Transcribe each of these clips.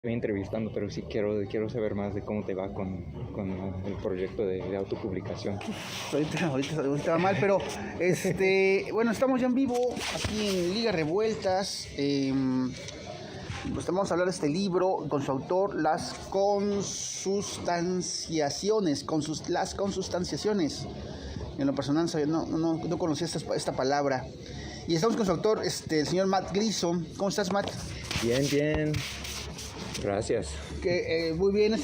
Estoy entrevistando, pero sí quiero saber más de cómo te va con el proyecto de autopublicación. Ahorita va mal, pero bueno, estamos ya en vivo aquí en Ligas Revueltas. Pues vamos a hablar de este libro con su autor, las consustanciaciones. En lo personal no conocía esta palabra. Y estamos con su autor, el señor Matt Gleason. ¿Cómo estás, Matt? Bien. Gracias. Muy bien.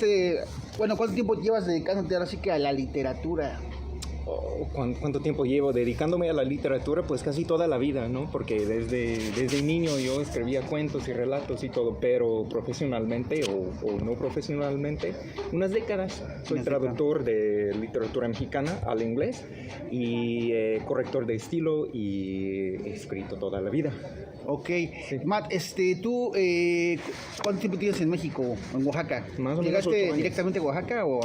Bueno, ¿cuánto tiempo llevas dedicándote ahora sí que a la literatura? ¿Cuánto tiempo llevo dedicándome a la literatura? Pues casi toda la vida, ¿no? Porque desde niño yo escribía cuentos y relatos y todo, pero profesionalmente o no profesionalmente, unas décadas. Soy traductor de literatura mexicana al inglés y corrector de estilo, y he escrito toda la vida. Ok. Sí. Matt, ¿tú cuánto tiempo tienes en México, en Oaxaca? Más o menos 8 ¿Llegaste años. directamente a Oaxaca o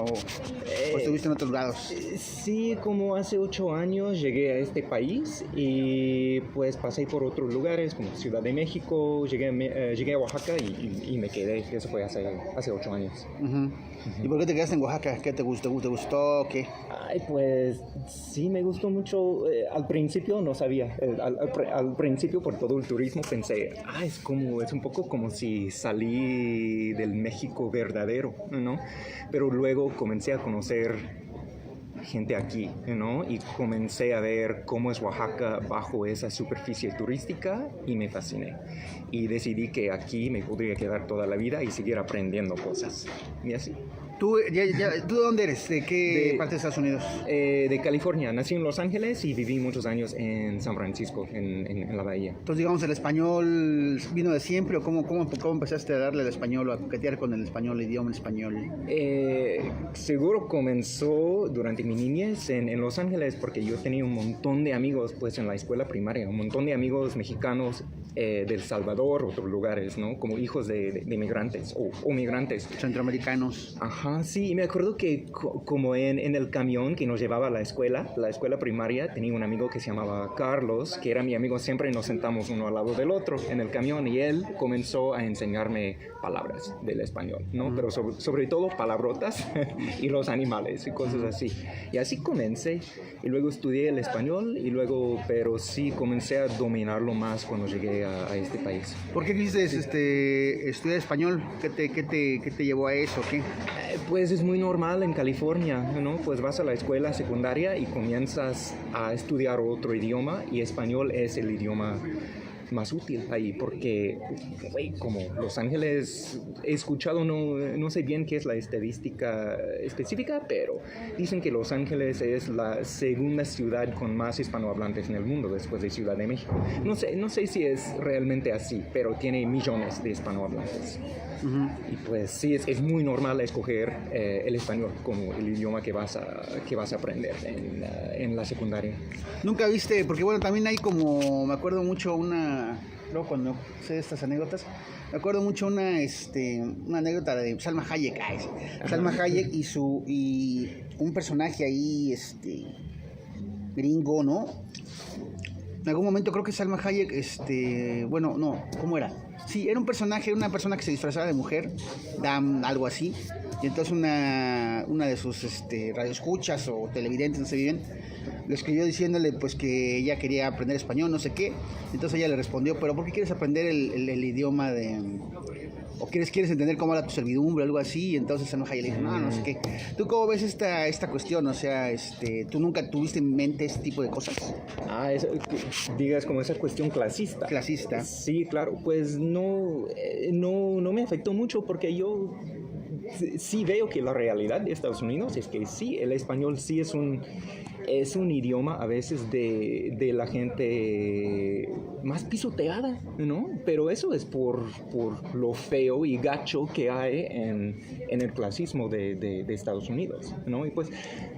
estuviste en otros lados? Sí, como hace 8 años llegué a este país y pues pasé por otros lugares como Ciudad de México, llegué a Oaxaca y me quedé. Eso fue hace 8 años. Uh-huh. ¿Y por qué te quedaste en Oaxaca? ¿Qué te gustó? ¿Te gustó? ¿Qué? Ay, pues sí, me gustó mucho. Al principio no sabía. Al principio, por todo el turismo, pensé, es un poco como si salí del México verdadero, ¿no? Pero luego comencé a conocer gente aquí, ¿no? Y comencé a ver cómo es Oaxaca bajo esa superficie turística y me fasciné. Y decidí que aquí me podría quedar toda la vida y seguir aprendiendo cosas. Y así. ¿Tú de dónde eres? ¿De qué parte de Estados Unidos? De California. Nací en Los Ángeles y viví muchos años en San Francisco, en la bahía. Entonces, digamos, ¿el español vino de siempre o cómo empezaste a darle al español o a coquetear con el español, el idioma español? Seguro comenzó durante mi niñez en Los Ángeles, porque yo tenía un montón de amigos pues en la escuela primaria, un montón de amigos mexicanos de El Salvador, otros lugares, ¿no? Como hijos de inmigrantes o migrantes. Centroamericanos. Ajá, sí, y me acuerdo que como en el camión que nos llevaba a la escuela primaria, tenía un amigo que se llamaba Carlos, que era mi amigo siempre, y nos sentamos uno al lado del otro en el camión, y él comenzó a enseñarme palabras del español, ¿no? Pero sobre todo palabrotas y los animales y cosas así. Y así comencé, y luego estudié el español, pero sí comencé a dominarlo más cuando llegué a este país. ¿Por qué quisiste estudiar español? ¿Qué te llevó a eso? ¿Qué? Pues es muy normal en California, ¿no? Pues vas a la escuela secundaria y comienzas a estudiar otro idioma, y español es el idioma más útil ahí, porque como Los Ángeles, he escuchado, no sé bien qué es la estadística específica, pero dicen que Los Ángeles es la segunda ciudad con más hispanohablantes en el mundo después de Ciudad de México. No sé si es realmente así, pero tiene millones de hispanohablantes. Uh-huh. Y pues sí, es muy normal escoger el español como el idioma que vas a aprender en la secundaria. ¿Nunca viste? Porque bueno, también hay me acuerdo mucho luego cuando sé estas anécdotas, me acuerdo mucho una anécdota de Salma Hayek. Salma Hayek y un personaje ahí, gringo, ¿no? En algún momento creo que Salma Hayek, bueno, no, ¿cómo era? Sí, era una persona que se disfrazaba de mujer, algo así. Y entonces una de sus radioescuchas o televidentes, no sé bien, le escribió diciéndole pues que ella quería aprender español, no sé qué. Entonces ella le respondió, pero ¿por qué quieres aprender el idioma o quieres entender cómo habla tu servidumbre, algo así? Y entonces Salma Hayek le dijo, no sé qué. ¿Tú cómo ves esta cuestión? O sea, ¿tú nunca tuviste en mente este tipo de cosas? Digas como esa cuestión clasista. Clasista. Sí, claro, pues no me afectó mucho, porque yo sí veo que la realidad de Estados Unidos es que sí, el español sí es un idioma a veces de la gente más pisoteada, ¿no? Pero eso es por lo feo y gacho que hay en el clasismo de Estados Unidos, ¿no? Y pues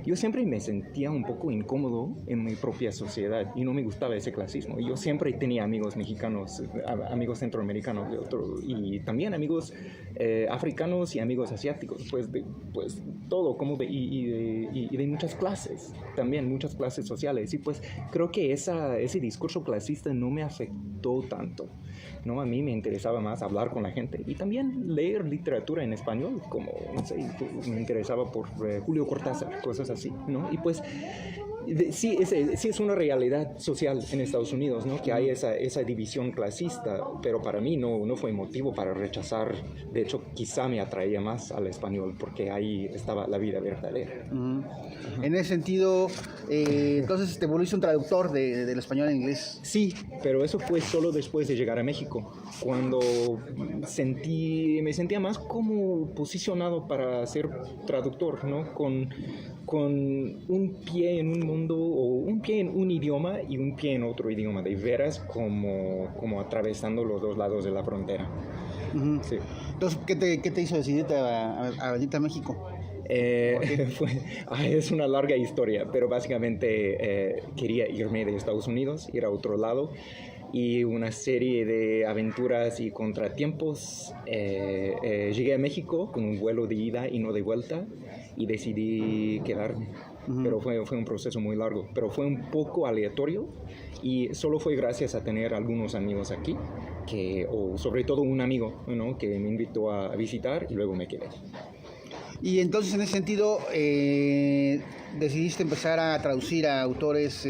yo siempre me sentía un poco incómodo en mi propia sociedad y no me gustaba ese clasismo. Y yo siempre tenía amigos mexicanos, amigos centroamericanos y también amigos africanos y amigos asiáticos, pues todo, y de muchas clases también, muchas clases sociales. Y pues creo que ese discurso clasista no me afectó tanto. ¿no? A mí me interesaba más hablar con la gente y también leer literatura en español, como, no sé, me interesaba por Julio Cortázar, cosas así, ¿no? Y pues sí es una realidad social en Estados Unidos, ¿no? Que hay esa división clasista, pero para mí no fue motivo para rechazar. De hecho, quizá me atraía más al español porque ahí estaba la vida verdadera. En ese sentido, entonces te volviste un traductor del español al inglés. Sí, pero eso fue solo después de llegar a México, cuando me sentía más como posicionado para ser traductor, ¿no? Con un pie en un mundo, o un pie en un idioma y un pie en otro idioma, de veras como atravesando los dos lados de la frontera. Sí. Entonces, ¿qué te hizo decidirte a venirte a México? Es una larga historia, pero básicamente quería irme de Estados Unidos, ir a otro lado, y una serie de aventuras y contratiempos. Llegué a México con un vuelo de ida y no de vuelta y decidí quedarme. Pero fue un proceso muy largo, pero fue un poco aleatorio y solo fue gracias a tener algunos amigos aquí, o sobre todo un amigo, ¿no? Que me invitó a visitar y luego me quedé. Y entonces, en ese sentido, ¿decidiste empezar a traducir a autores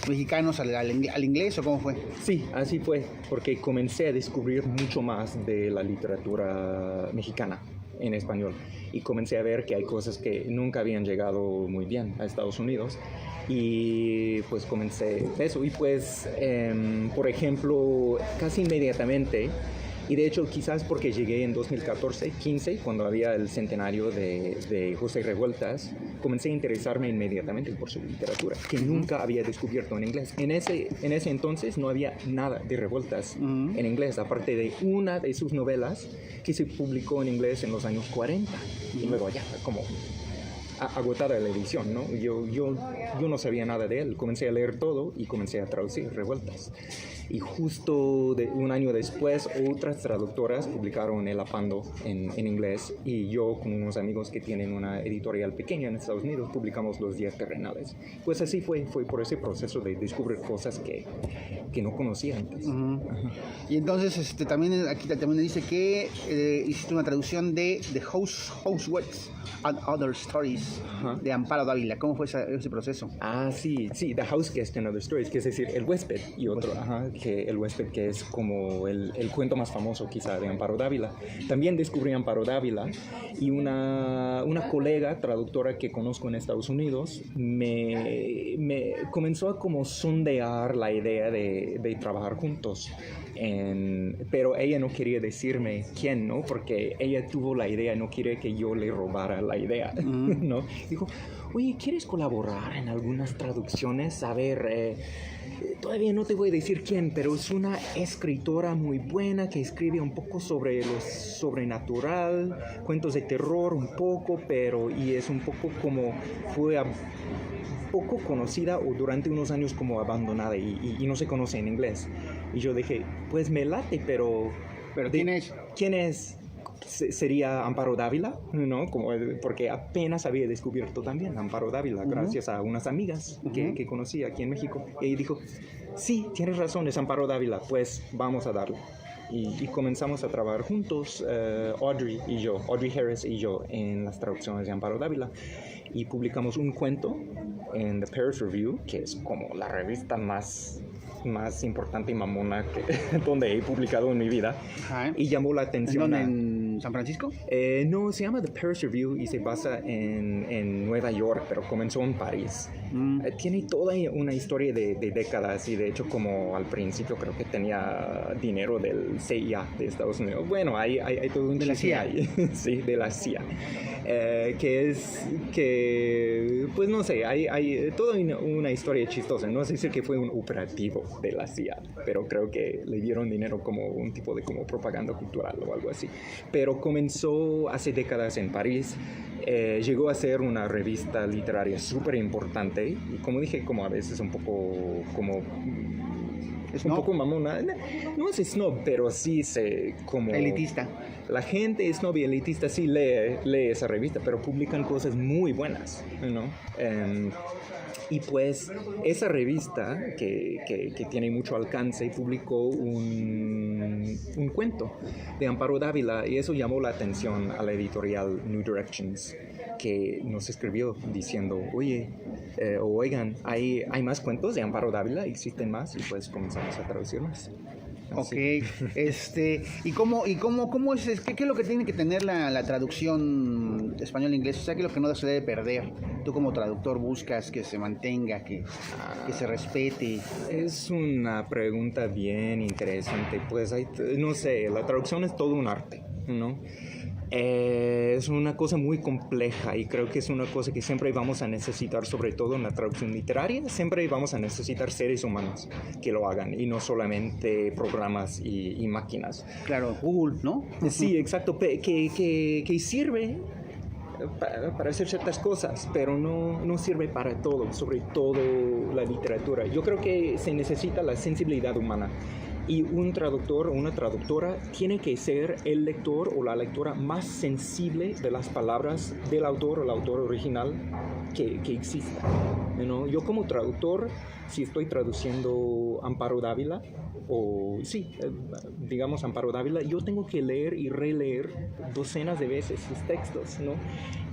mexicanos al inglés o cómo fue? Sí, así fue, porque comencé a descubrir mucho más de la literatura mexicana en español y comencé a ver que hay cosas que nunca habían llegado muy bien a Estados Unidos y pues comencé eso y pues por ejemplo casi inmediatamente, y de hecho quizás porque llegué en 2014-15 cuando había el centenario de José Revueltas, comencé a interesarme inmediatamente por su literatura que nunca había descubierto en inglés. En ese entonces no había nada de Revueltas en inglés, aparte de una de sus novelas que se publicó en inglés en los años 40 y luego ya como agotada la edición, ¿no? Yo no sabía nada de él, comencé a leer todo y comencé a traducir Revueltas. Y justo un año después, otras traductoras publicaron El Apando en inglés y yo con unos amigos que tienen una editorial pequeña en Estados Unidos publicamos Los Días Terrenales. Pues así fue por ese proceso de descubrir cosas que no conocía antes. Y entonces también aquí también dice que hiciste una traducción de The Housewits and Other Stories de Amparo Dávila. ¿Cómo fue ese proceso? Sí, The House Guest and Other Stories, que es decir, El Huésped y otro, que El Huésped, que es como el cuento más famoso quizá de Amparo Dávila. También descubrí Amparo Dávila y una colega traductora que conozco en Estados Unidos me comenzó a como sondear la idea de trabajar juntos. Pero ella no quería decirme quién, ¿no? Porque ella tuvo la idea, no quiere que yo le robara la idea, ¿no? Dijo, oye, ¿quieres colaborar en algunas traducciones? A ver, todavía no te voy a decir quién, pero es una escritora muy buena que escribe un poco sobre lo sobrenatural, cuentos de terror un poco, y es un poco como fue poco conocida o durante unos años como abandonada y no se conoce en inglés. Y yo dije, pues me late, pero ¿quién es? ¿Quién es? Sería Amparo Dávila, ¿no? Porque apenas había descubierto también Amparo Dávila gracias a unas amigas que conocí aquí en México. Y dijo, sí, tienes razón, es Amparo Dávila, pues vamos a darle. Y comenzamos a trabajar juntos, Audrey Harris y yo, en las traducciones de Amparo Dávila. Y publicamos un cuento en The Paris Review, que es como la revista más importante y mamona donde he publicado en mi vida. Y llamó la atención. ¿En San Francisco? No, se llama The Paris Review y se basa en Nueva York, pero comenzó en París. Tiene toda una historia de décadas y de hecho como al principio creo que tenía dinero del CIA de Estados Unidos. Bueno, hay todo un de la CIA. Sí, de la CIA. Que pues no sé, hay toda una historia chistosa. No sé si que fue un operativo de la CIA, pero creo que le dieron dinero como un tipo de como propaganda cultural o algo así. Pero comenzó hace décadas en París, llegó a ser una revista literaria súper importante y como dije, como a veces un poco como ¿Es un snob? poco mamona. No es snob, pero sí como... Elitista. La gente es snob y elitista, sí lee esa revista, pero publican cosas muy buenas, ¿no? Y pues esa revista, que tiene mucho alcance, publicó un cuento de Amparo Dávila, y eso llamó la atención a la editorial New Directions, que nos escribió diciendo, oigan, ¿hay más cuentos de Amparo Dávila? ¿Existen más? Y pues comenzamos a traducirlos. Ok, ¿y cómo es, qué es lo que tiene que tener la traducción español-inglés? O sea, ¿qué es lo que no se debe perder? Tú como traductor buscas que se mantenga, que se respete. Es una pregunta bien interesante, pues no sé, la traducción es todo un arte, ¿no? Es una cosa muy compleja y creo que es una cosa que siempre vamos a necesitar, sobre todo en la traducción literaria, siempre vamos a necesitar seres humanos que lo hagan y no solamente programas y máquinas. Claro, Google, ¿no? Sí, exacto, que sirve para hacer ciertas cosas, pero no sirve para todo, sobre todo la literatura. Yo creo que se necesita la sensibilidad humana. Y un traductor o una traductora tiene que ser el lector o la lectora más sensible de las palabras del autor o el autor original que exista, ¿no? Yo como traductor, si estoy traduciendo Amparo Dávila, digamos Amparo Dávila, yo tengo que leer y releer docenas de veces sus textos, ¿no?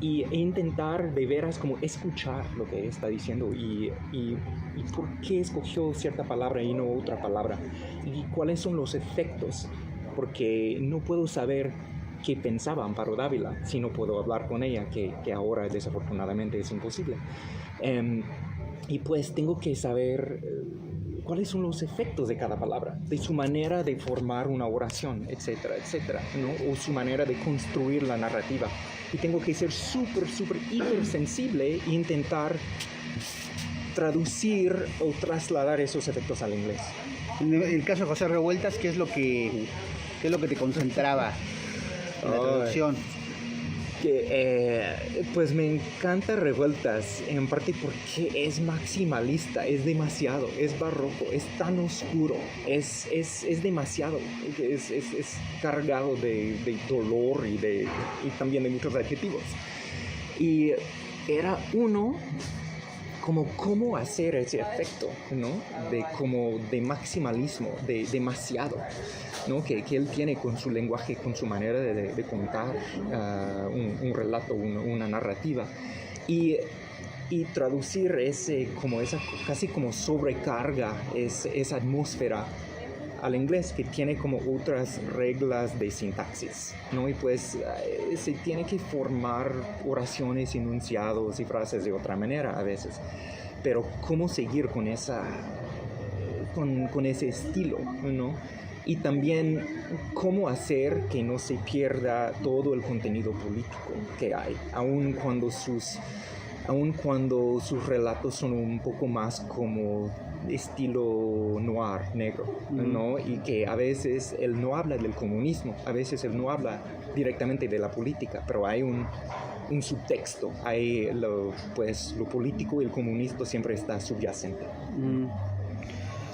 E intentar de veras como escuchar lo que está diciendo y por qué escogió cierta palabra y no otra palabra y cuáles son los efectos, porque no puedo saber qué pensaba Amparo Dávila si no puedo hablar con ella, que ahora desafortunadamente es imposible. Y pues tengo que saber cuáles son los efectos de cada palabra, de su manera de formar una oración, etcétera, etcétera, ¿no? O su manera de construir la narrativa. Y tengo que ser súper, hiper sensible e intentar traducir o trasladar esos efectos al inglés. En el caso de José Revueltas, ¿qué es lo que te concentraba en la traducción? Pues me encanta Revueltas, en parte porque es maximalista, es demasiado, es barroco, es tan oscuro, es demasiado, es cargado de dolor y también de muchos adjetivos. Y era como cómo hacer ese efecto, ¿no? De maximalismo, de demasiado, ¿no? Que él tiene con su lenguaje, con su manera de contar un relato, una narrativa. Y traducir esa casi como sobrecarga, esa atmósfera al inglés, que tiene como otras reglas de sintaxis, ¿no? Y pues se tiene que formar oraciones, enunciados y frases de otra manera a veces, pero cómo seguir con ese estilo, ¿no? Y también cómo hacer que no se pierda todo el contenido político que hay, aun cuando sus relatos son un poco más como estilo noir, negro, ¿no? Y que a veces él no habla del comunismo, a veces él no habla directamente de la política, pero hay un subtexto, hay lo político y el comunismo siempre está subyacente.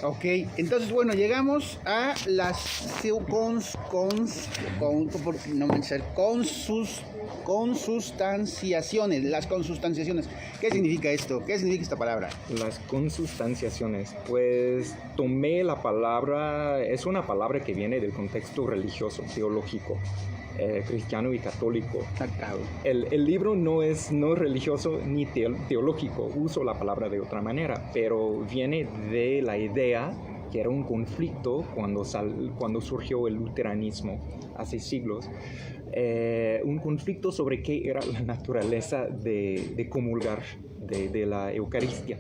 Ok, entonces bueno, llegamos a las consustanciaciones. Las consustanciaciones. ¿Qué significa esto? ¿Qué significa esta palabra? Las consustanciaciones. Pues tomé la palabra, es una palabra que viene del contexto religioso, teológico, cristiano y católico. El libro no es religioso ni teológico, uso la palabra de otra manera, pero viene de la idea que era un conflicto cuando surgió el luteranismo hace siglos, un conflicto sobre qué era la naturaleza de comulgar, de la Eucaristía,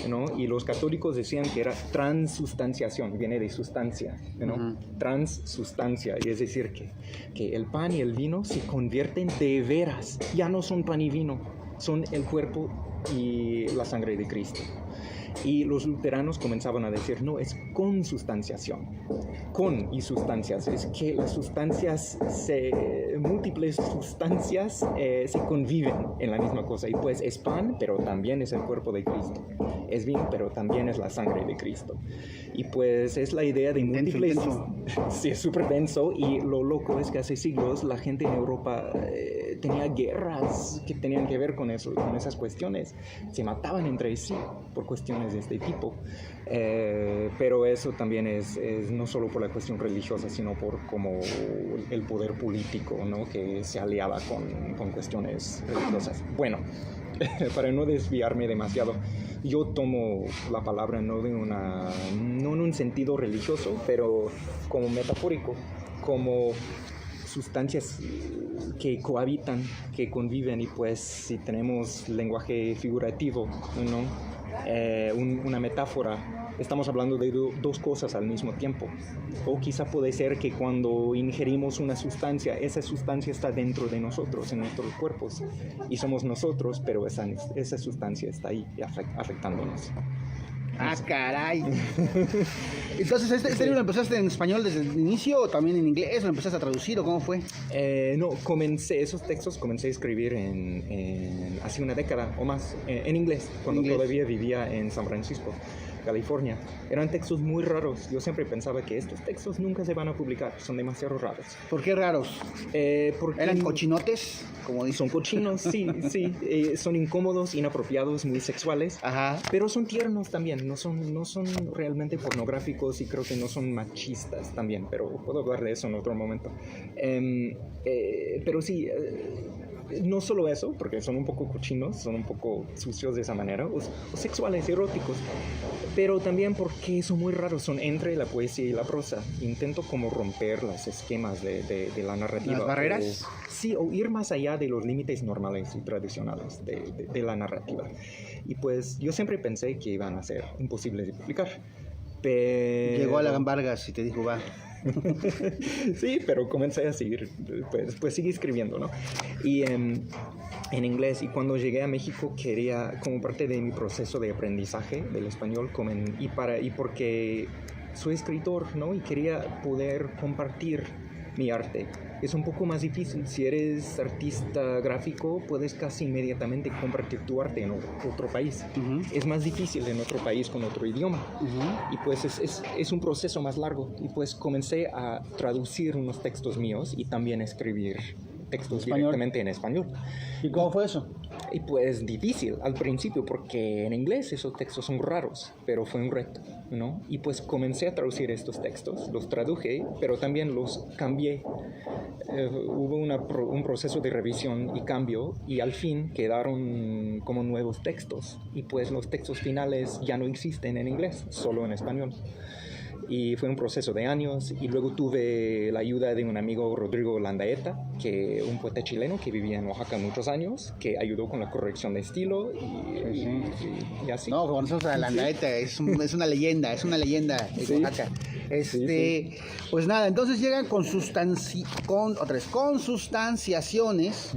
¿no? Y los católicos decían que era transustanciación, viene de sustancia, ¿no? Transustancia, y es decir que el pan y el vino se convierten de veras, ya no son pan y vino, son el cuerpo y la sangre de Cristo. Y los luteranos comenzaban a decir, no, es consustanciación. Con y sustancias. Es que las sustancias, múltiples sustancias se conviven en la misma cosa. Y pues es pan, pero también es el cuerpo de Cristo. Es vino, pero también es la sangre de Cristo. Y pues es la idea de múltiples... Sí, es súper denso. Y lo loco es que hace siglos la gente en Europa tenía guerras que tenían que ver con eso, con esas cuestiones. Se mataban entre sí por cuestiones de este tipo. Pero eso también es no solo por la cuestión religiosa, sino por como el poder político, ¿no? Que se aliaba con cuestiones religiosas. Bueno, para no desviarme demasiado, yo tomo la palabra no en un sentido religioso, pero como metafórico, como sustancias que cohabitan, que conviven, y pues si tenemos lenguaje figurativo, ¿no? Una metáfora, estamos hablando de dos cosas al mismo tiempo. O quizá puede ser que cuando ingerimos una sustancia, esa sustancia está dentro de nosotros, en nuestros cuerpos, y somos nosotros, pero esa sustancia está ahí afectándonos. Ah, caray. Entonces, ¿este libro lo empezaste en español desde el inicio o también en inglés? ¿Lo empezaste a traducir o cómo fue? No, esos textos comencé a escribir hace una década o más, en inglés, cuando todavía vivía en San Francisco, California. Eran textos muy raros. Yo siempre pensaba que estos textos nunca se van a publicar, son demasiado raros. ¿Por qué raros? Porque ¿Eran cochinotes? Como dicen. Son cochinos, sí. Son incómodos, inapropiados, muy sexuales. Ajá. Pero son tiernos también, no son realmente pornográficos, y creo que no son machistas también, pero puedo hablar de eso en otro momento. Pero sí, no solo eso, porque son un poco cochinos, son un poco sucios de esa manera, o sexuales, eróticos, pero también porque son muy raros, son entre la poesía y la prosa. Intento como romper los esquemas de la narrativa. ¿Las barreras? O ir más allá de los límites normales y tradicionales de la narrativa. Y pues yo siempre pensé que iban a ser imposibles de publicar. Pero... Llegó Alan Vargas y te dijo, va. Sí, pero comencé a seguir, pues seguí escribiendo, ¿no? Y en inglés, y cuando llegué a México quería, como parte de mi proceso de aprendizaje del español, y porque soy escritor, ¿no? Y quería poder compartir mi arte. Es un poco más difícil. Si eres artista gráfico, puedes casi inmediatamente compartir tu arte en otro país. Uh-huh. Es más difícil en otro país con otro idioma. Uh-huh. Y pues es un proceso más largo. Y pues comencé a traducir unos textos míos y también escribir textos directamente en español. ¿Y cómo fue eso? Y pues difícil al principio, porque en inglés esos textos son raros, pero fue un reto, ¿no? Y pues comencé a traducir estos textos, los traduje, pero también los cambié. Hubo un proceso de revisión y cambio, y al fin quedaron como nuevos textos. Y pues los textos finales ya no existen en inglés, solo en español. Y fue un proceso de años, y luego tuve la ayuda de un amigo, Rodrigo Landaeta, un poeta chileno que vivía en Oaxaca muchos años, que ayudó con la corrección de estilo y así. No, conocemos a Landaeta, sí. es una leyenda de sí. Oaxaca. Sí. Pues nada, entonces llegan con consustanciaciones.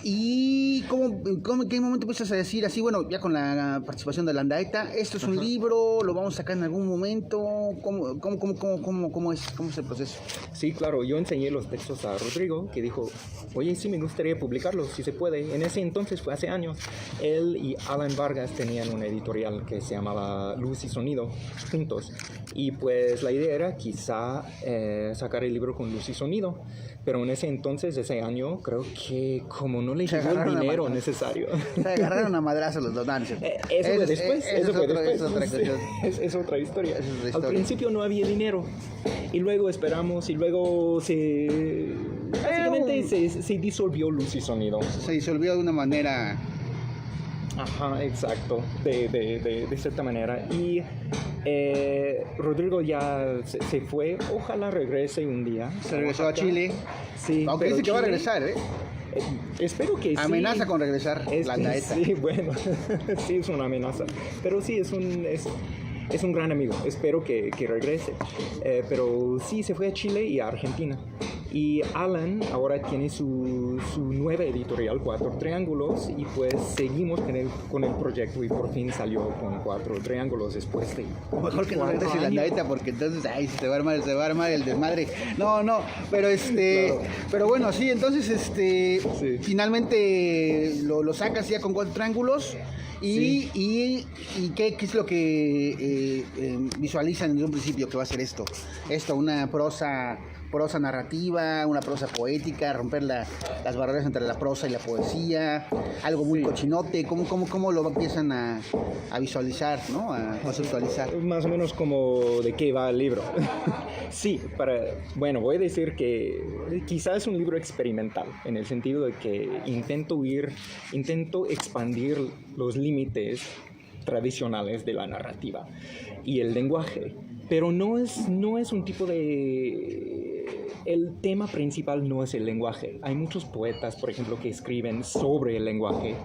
¿Y en qué momento empiezas a decir así, bueno, ya con la participación de Landaeta, esto es un libro, lo vamos a sacar en algún momento? ¿Cómo es el proceso? Sí, claro, yo enseñé los textos a Rodrigo, que dijo, oye, sí me gustaría publicarlos, si se puede. En ese entonces, fue hace años, él y Alan Vargas tenían una editorial que se llamaba Luz y Sonido, juntos. Y pues la idea era quizá sacar el libro con Luz y Sonido. Pero en ese entonces, ese año, creo que como no le llegó el dinero necesario. Se agarraron a madrazos los dos. Eso fue después. Es otra historia. Al principio no había dinero. Y luego esperamos, y luego básicamente se disolvió Luz y Sonido. Se disolvió de una manera... Ajá, exacto, de cierta manera. Y Rodrigo ya se fue, ojalá regrese un día. Se regresó a Chile. Sí, aunque dice que va a regresar, espero que amenaza con regresar, Landaeta. Sí, bueno, sí es una amenaza. Pero sí, es un gran amigo, espero que regrese. Pero sí, se fue a Chile y a Argentina. Y Alan ahora tiene su nueva editorial, Cuatro Triángulos, y pues seguimos con el proyecto y por fin salió con Cuatro Triángulos después de... Mejor que no regreses la naveta porque entonces, ay, se va a armar el desmadre. No, pero claro. Pero bueno, sí, entonces, sí. Finalmente lo sacas ya con Cuatro Triángulos. ¿Y qué es lo que visualizan desde un principio que va a ser esto? Una prosa narrativa, una prosa poética, romper las barreras entre la prosa y la poesía, algo muy cochinote. ¿Cómo lo empiezan a visualizar, ¿no? A conceptualizar? Más o menos como de qué va el libro. Sí, voy a decir que quizás es un libro experimental, en el sentido de que intento expandir los límites tradicionales de la narrativa y el lenguaje, pero no es un tipo de... El tema principal no es el lenguaje. Hay muchos poetas, por ejemplo, que escriben sobre el lenguaje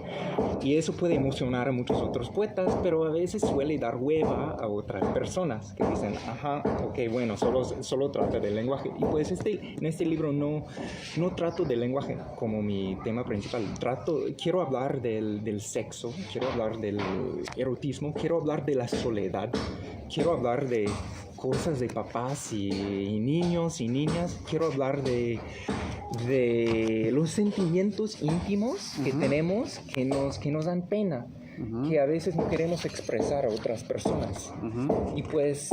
y eso puede emocionar a muchos otros poetas, pero a veces suele dar hueva a otras personas que dicen, bueno, solo trata del lenguaje. Y pues en este libro no trato del lenguaje como mi tema principal. Quiero hablar del sexo, quiero hablar del erotismo, quiero hablar de la soledad, quiero hablar de cosas de papás y niños y niñas. Quiero hablar de los sentimientos íntimos que tenemos que nos dan pena, que a veces no queremos expresar a otras personas. Y pues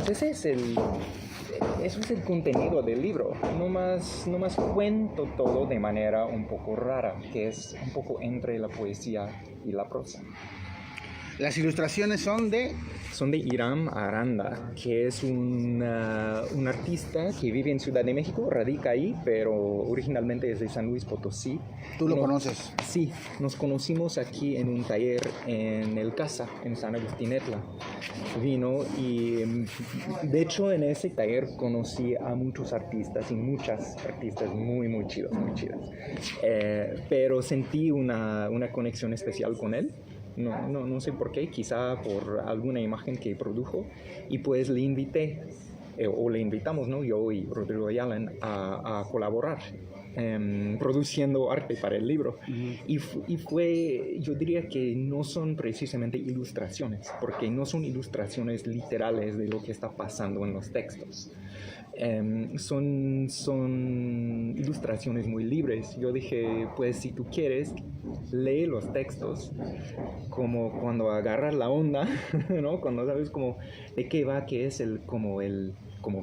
ese es eso es el contenido del libro. No más cuento todo de manera un poco rara, que es un poco entre la poesía y la prosa. Las ilustraciones son de Hiram Aranda, que es un artista que vive en Ciudad de México, radica ahí, pero originalmente es de San Luis Potosí. ¿Tú lo conoces? Sí, nos conocimos aquí en un taller en el Casa, en San Agustinetla. Vino y de hecho en ese taller conocí a muchos artistas y muchas artistas muy, muy chidas, muy chidas. Pero sentí una conexión especial con él. No sé por qué, quizá por alguna imagen que produjo, y pues le invité, o le invitamos, ¿no? Yo y Rodrigo y Alan a colaborar produciendo arte para el libro. Y fue, yo diría que no son precisamente ilustraciones, porque no son ilustraciones literales de lo que está pasando en los textos. Son ilustraciones muy libres. Yo dije, pues si tú quieres, lee los textos como cuando agarras la onda, ¿no? Cuando sabes como de qué va, qué es como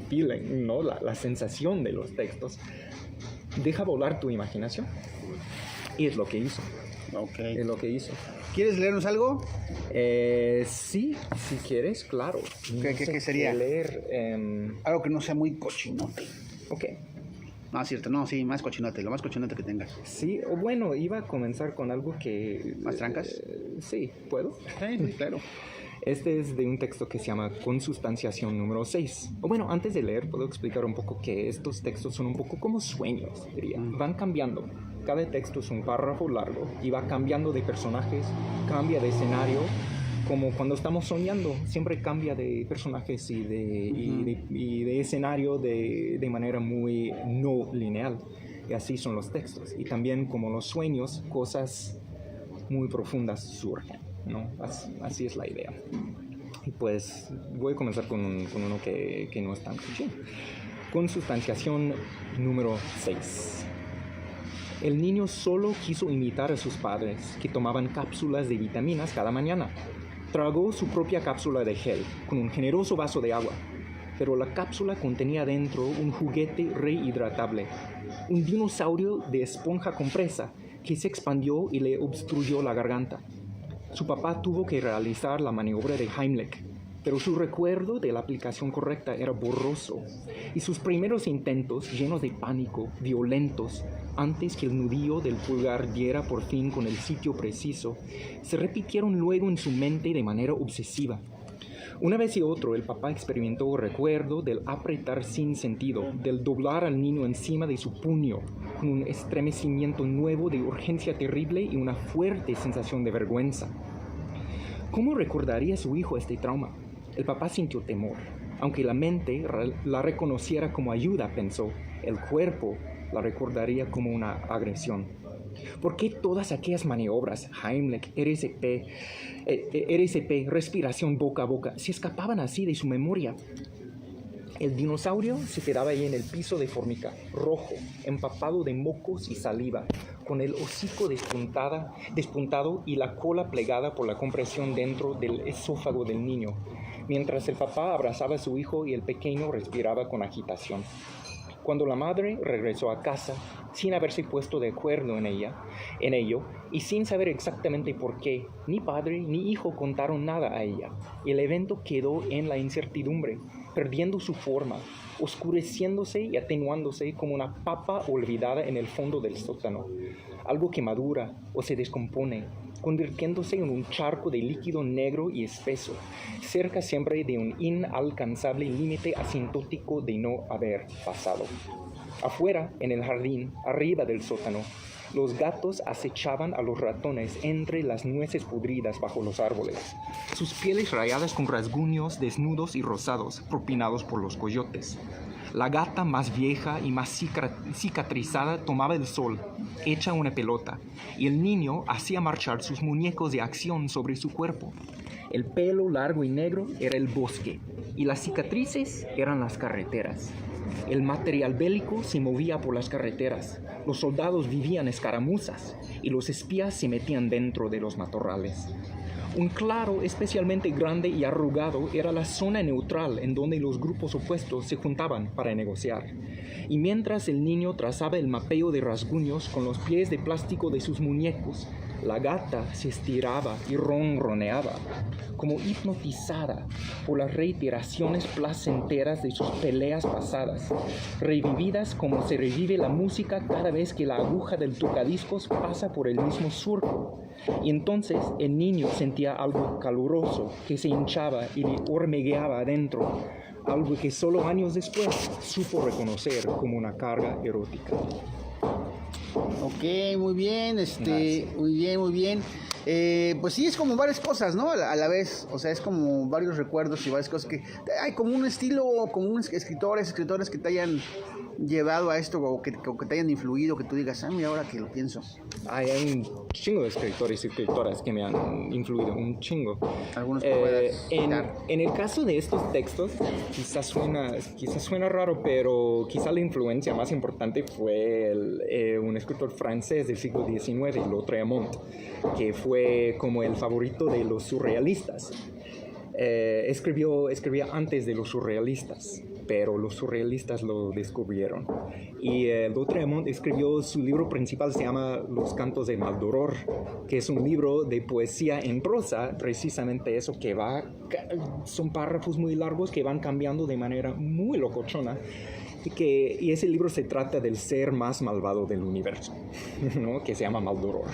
feeling, ¿no? La sensación de los textos. Deja volar tu imaginación. Y es lo que hizo. Okay. Es lo que hizo. ¿Quieres leernos algo? Sí, si quieres, claro. ¿Qué sería? Leer, algo que no sea muy cochinote. Ok. No, es cierto, no, sí, más cochinote, lo más cochinote que tengas. Sí, o bueno, iba a comenzar con algo que... ¿Más trancas? Sí, ¿puedo? Sí, claro. Este es de un texto que se llama Consustanciación número 6. O bueno, antes de leer, puedo explicar un poco que estos textos son un poco como sueños, diría. Van cambiando. Cada texto es un párrafo largo y va cambiando de personajes, cambia de escenario, como cuando estamos soñando, siempre cambia de personajes y de escenario de manera muy no lineal. Y así son los textos. Y también como los sueños, cosas muy profundas surgen, ¿no? Así es la idea. Y pues voy a comenzar con uno que no es tan cliché. Consustanciación número 6. El niño solo quiso imitar a sus padres, que tomaban cápsulas de vitaminas cada mañana. Tragó su propia cápsula de gel con un generoso vaso de agua, pero la cápsula contenía dentro un juguete rehidratable, un dinosaurio de esponja compresa que se expandió y le obstruyó la garganta. Su papá tuvo que realizar la maniobra de Heimlich, pero su recuerdo de la aplicación correcta era borroso, y sus primeros intentos, llenos de pánico, violentos, antes que el nudillo del pulgar diera por fin con el sitio preciso, se repitieron luego en su mente de manera obsesiva. Una vez y otro, el papá experimentó recuerdo del apretar sin sentido, del doblar al niño encima de su puño, con un estremecimiento nuevo de urgencia terrible y una fuerte sensación de vergüenza. ¿Cómo recordaría su hijo este trauma? El papá sintió temor. Aunque la mente la reconociera como ayuda, pensó, El cuerpo la recordaría como una agresión. ¿Por qué todas aquellas maniobras, Heimlich, RCP, respiración boca a boca, se escapaban así de su memoria? El dinosaurio se quedaba ahí en el piso de formica, rojo, empapado de mocos y saliva, con el hocico despuntado y la cola plegada por la compresión dentro del esófago del niño, mientras el papá abrazaba a su hijo y el pequeño respiraba con agitación. Cuando la madre regresó a casa, sin haberse puesto de acuerdo en ello, y sin saber exactamente por qué, ni padre ni hijo contaron nada a ella, el evento quedó en la incertidumbre, perdiendo su forma, oscureciéndose y atenuándose como una papa olvidada en el fondo del sótano, algo que madura o se descompone, convirtiéndose en un charco de líquido negro y espeso, cerca siempre de un inalcanzable límite asintótico de no haber pasado. Afuera, en el jardín, arriba del sótano, los gatos acechaban a los ratones entre las nueces podridas bajo los árboles, sus pieles rayadas con rasguños desnudos y rosados, propinados por los coyotes. La gata más vieja y más cicatrizada tomaba el sol, hecha una pelota, y el niño hacía marchar sus muñecos de acción sobre su cuerpo. El pelo largo y negro era el bosque, y las cicatrices eran las carreteras. El material bélico se movía por las carreteras, los soldados vivían escaramuzas, y los espías se metían dentro de los matorrales. Un claro especialmente grande y arrugado era la zona neutral en donde los grupos opuestos se juntaban para negociar. Y mientras el niño trazaba el mapeo de rasguños con los pies de plástico de sus muñecos, la gata se estiraba y ronroneaba, como hipnotizada por las reiteraciones placenteras de sus peleas pasadas, revividas como se revive la música cada vez que la aguja del tocadiscos pasa por el mismo surco. Y entonces el niño sentía algo caluroso que se hinchaba y le hormigueaba adentro, algo que solo años después supo reconocer como una carga erótica. Ok, muy bien, muy bien. Pues sí, es como varias cosas, ¿no? A la vez, o sea, es como varios recuerdos y varias cosas que hay como un estilo, como unos escritores que te hayan llevado a esto o que te hayan influido, que tú digas, mira, ahora que lo pienso. Hay un chingo de escritores y escritoras que me han influido, un chingo. Algunos que puedas citar. En el caso de estos textos, quizás suena raro, pero quizá la influencia más importante fue un escritor francés del siglo XIX, Lautréamont, que fue como el favorito de los surrealistas. Escribía antes de los surrealistas, pero los surrealistas lo descubrieron. Y Lautréamont escribió su libro principal, se llama Los Cantos de Maldoror, que es un libro de poesía en prosa, precisamente eso, son párrafos muy largos que van cambiando de manera muy locochona. Y ese libro se trata del ser más malvado del universo, ¿no? Que se llama Maldoror.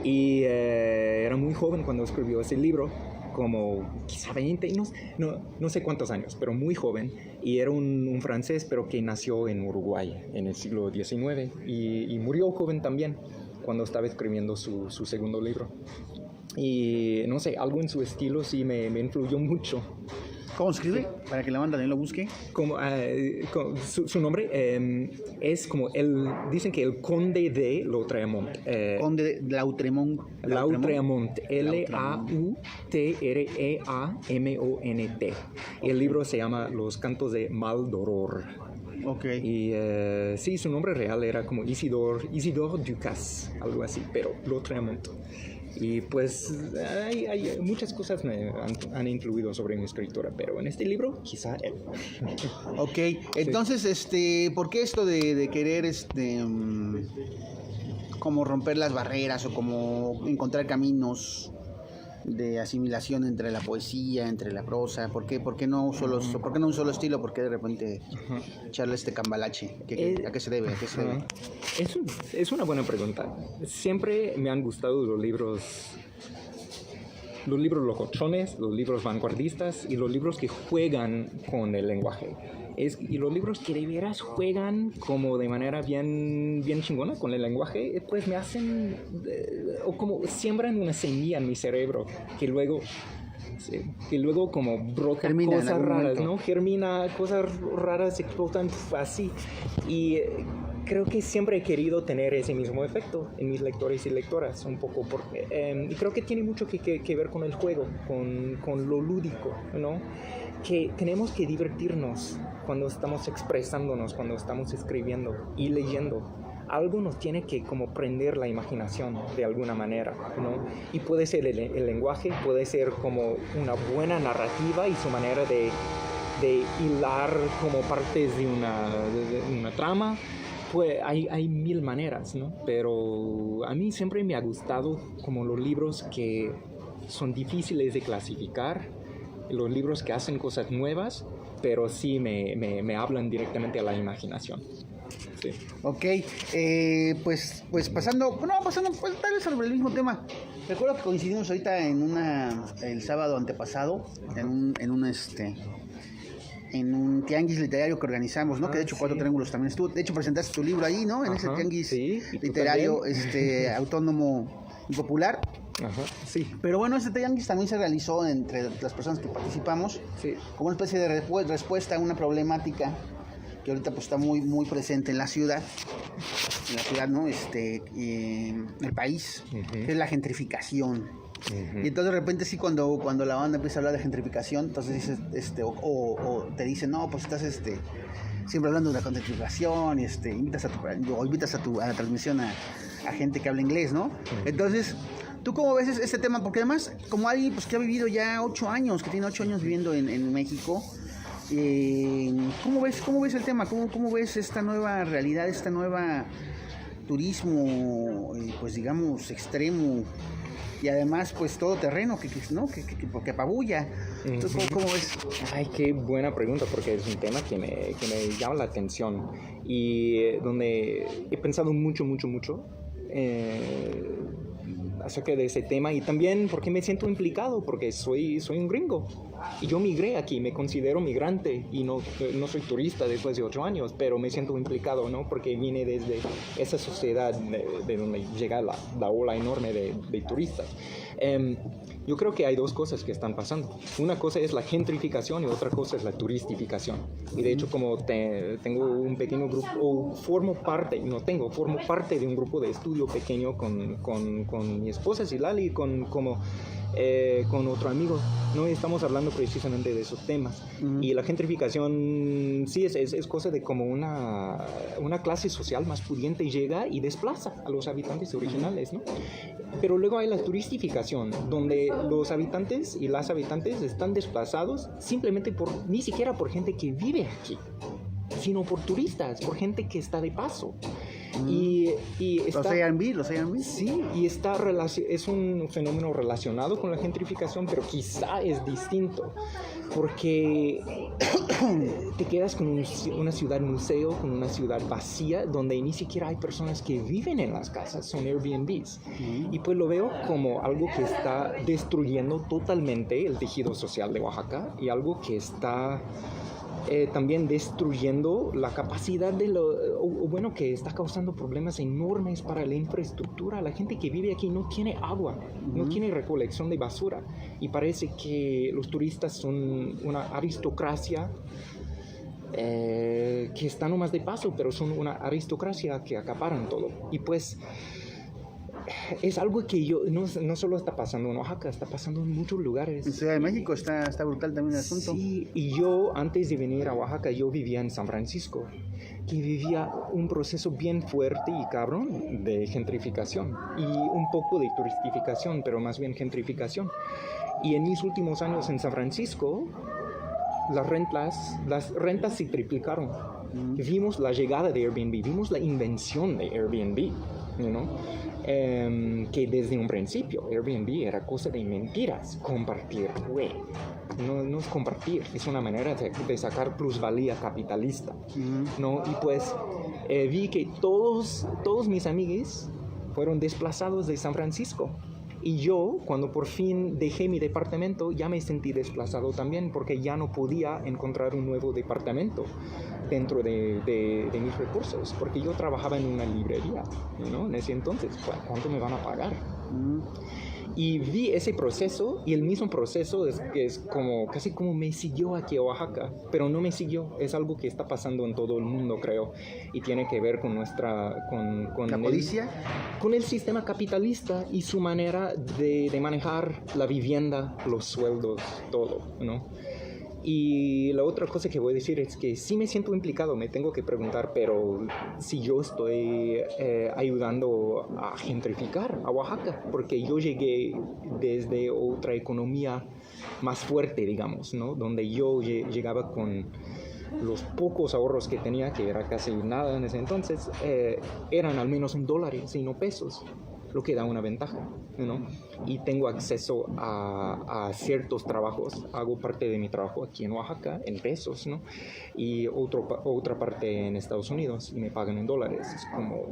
Y era muy joven cuando escribió ese libro, como quizá 20, no sé cuántos años, pero muy joven, y era un francés, pero que nació en Uruguay en el siglo XIX y murió joven también cuando estaba escribiendo su segundo libro. Y no sé, algo en su estilo sí me influyó mucho. ¿Cómo escribe? Sí. Para que la banda también lo busque. Su nombre es como dicen que el conde de Lautréamont. Conde de Lautréamont. Lautréamont. Lautreamont. Y el libro se llama Los Cantos de Maldoror. Ok. Y sí, su nombre real era como Isidore Ducasse, algo así, pero Lautréamont. Y pues hay muchas cosas me han influido sobre mi escritura, pero en este libro quizá él. Ok, entonces, sí. ¿Por qué esto de querer como romper las barreras o como encontrar caminos de asimilación entre la poesía, entre la prosa? ¿Por qué no un solo estilo? ¿Por qué de repente echarle este cambalache? ¿A qué se debe? Es una buena pregunta. Siempre me han gustado los libros locochones, los libros vanguardistas y los libros que juegan con el lenguaje. Y los libros que de veras juegan como de manera bien chingona con el lenguaje, pues me hacen, o como siembran una semilla en mi cerebro que luego Sí. Y luego como brota Germina en cosas algún raras, momento. ¿no? Germina, cosas raras explotan así. Y creo que siempre he querido tener ese mismo efecto en mis lectores y lectoras, un poco, porque y creo que tiene mucho que ver con el juego, con lo lúdico, ¿no? Que tenemos que divertirnos cuando estamos expresándonos, cuando estamos escribiendo y leyendo. Algo nos tiene que como prender la imaginación de alguna manera, ¿no? Y puede ser el lenguaje, puede ser como una buena narrativa y su manera de hilar como partes de una trama. Pues hay mil maneras, ¿no? Pero a mí siempre me ha gustado como los libros que son difíciles de clasificar, los libros que hacen cosas nuevas, pero sí me hablan directamente a la imaginación. Sí. Ok, pues pasando pues tal vez sobre el mismo tema. Recuerdo que coincidimos ahorita el sábado antepasado, en un tianguis literario que organizamos, ¿no? Que de hecho Cuatro Triángulos también estuvo. De hecho presentaste tu libro ahí, ¿no? En ese tianguis literario autónomo y popular. Ajá, sí. Pero bueno, este tianguis también se realizó entre las personas que participamos, Sí. como una especie de respuesta a una problemática que ahorita pues está muy muy presente en la ciudad, ¿no? El país, que es la gentrificación. Y entonces de repente sí, cuando la banda empieza a hablar de gentrificación, entonces dices, o te dicen, no, pues estás siempre hablando de la gentrificación, y invitas a la transmisión a gente que habla inglés, ¿no? Entonces, ¿tú cómo ves este tema? Porque además, como alguien pues, que ha vivido ya 8 años, que tiene 8 años viviendo en México, ¿cómo ves el tema? ¿Cómo ves esta nueva realidad, esta nueva turismo, pues digamos, extremo, y además pues todo terreno que apabulla? Entonces, ¿cómo ves? Ay, qué buena pregunta, porque es un tema que me llama la atención y donde he pensado mucho acerca de ese tema, y también porque me siento implicado, porque soy un gringo y yo migré aquí, me considero migrante y no soy turista después de 8 años, pero me siento implicado, ¿no? Porque vine desde esa sociedad de donde llega la ola enorme de turistas. Yo creo que hay dos cosas que están pasando. Una cosa es la gentrificación y otra cosa es la turistificación. Y de hecho, como tengo un pequeño grupo, formo parte de un grupo de estudio pequeño con mi esposa Silali, con otro amigo, ¿no? Y estamos hablando precisamente de esos temas. Y la gentrificación sí es cosa de como una clase social más pudiente llega y desplaza a los habitantes originales, ¿no? Pero luego hay la turistificación, donde los habitantes y las habitantes están desplazados simplemente ni siquiera por gente que vive aquí, sino por turistas, por gente que está de paso. Y Los Airbnb. Sí, y es un fenómeno relacionado con la gentrificación, pero quizá es distinto, porque te quedas con una ciudad museo, con una ciudad vacía, donde ni siquiera hay personas que viven en las casas, son Airbnbs. Y pues lo veo como algo que está destruyendo totalmente el tejido social de Oaxaca, y algo que está también destruyendo la capacidad que está causando problemas enormes para la infraestructura. La gente que vive aquí no tiene agua, no tiene recolección de basura, y parece que los turistas son una aristocracia que está nomás de paso, pero son una aristocracia que acaparan todo. Y pues es algo que no solo está pasando en Oaxaca, está pasando en muchos lugares. En Ciudad de México está brutal también el asunto. Sí, y yo antes de venir a Oaxaca, yo vivía en San Francisco, que vivía un proceso bien fuerte y cabrón de gentrificación y un poco de turistificación, pero más bien gentrificación. Y en mis últimos años en San Francisco, las rentas se triplicaron. Vimos la llegada de Airbnb, vimos la invención de Airbnb, ¿no? Que desde un principio Airbnb era cosa de mentiras. Compartir, güey, no es compartir, es una manera de sacar plusvalía capitalista, ¿no? Y pues vi que todos mis amigos fueron desplazados de San Francisco. Y yo, cuando por fin dejé mi departamento, ya me sentí desplazado también, porque ya no podía encontrar un nuevo departamento dentro de mis recursos, porque yo trabajaba en una librería, ¿no? En ese entonces, ¿cuánto me van a pagar? Y vi ese proceso, y el mismo proceso es como, casi como me siguió aquí a Oaxaca, pero no me siguió, es algo que está pasando en todo el mundo, creo, y tiene que ver con con ¿La policía? Con el sistema capitalista y su manera de manejar la vivienda, los sueldos, todo, ¿no? Y la otra cosa que voy a decir es que sí me siento implicado, me tengo que preguntar, pero si yo estoy ayudando a gentrificar a Oaxaca, porque yo llegué desde otra economía más fuerte, digamos, ¿no? Donde yo llegaba con los pocos ahorros que tenía, que era casi nada en ese entonces, eran al menos en dólares y no pesos, lo que da una ventaja, ¿no? Y tengo acceso a ciertos trabajos, hago parte de mi trabajo aquí en Oaxaca en pesos, ¿no? Y otra parte en Estados Unidos y me pagan en dólares, es como